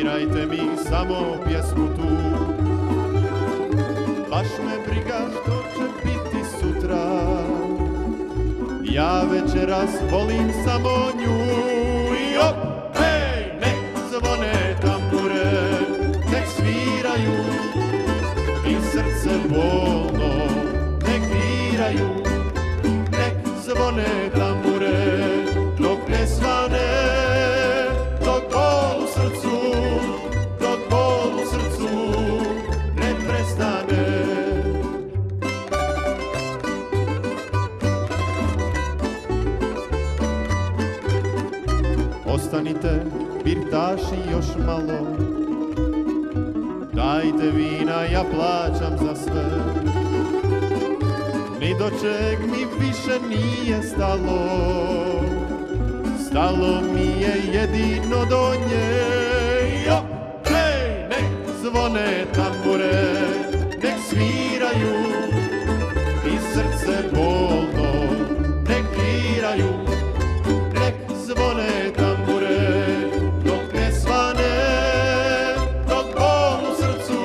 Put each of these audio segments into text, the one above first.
svirajte mi samo pjesmu tu. Baš me briga što će biti sutra, ja večeras volim samo nju. I op, hej, nek zvone tambure, nek sviraju i srce bolno nek diraju. Nek zvone tambure dok ne svane, dok bol u srcu, dok bol u srcu ne prestane. Ostanite, birtaši, još malo, dajte vina, ja plaćam za sve. Ni do čeg mi više nije stalo, stalo mi je jedino do nje. Jo, hej, nek zvone tambure, nek sviraju i srce bolno nek diraju. Nek zvone tambure dok ne svane, dok bol u srcu,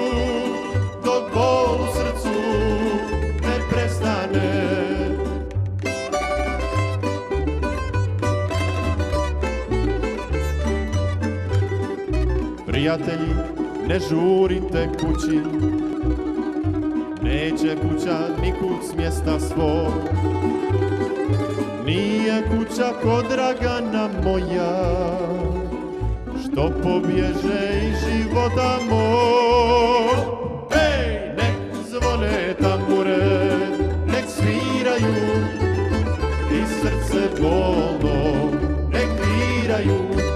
dok bol u srcu ne prestane. Prijatelji, ne žurite kući, neće kuća nikud s mjesta svog. Nije kuća kod Dragana moja, što pobježe iz života moj. Hej, nek zvone tambure, nek sviraju i srce bolno nek diraju.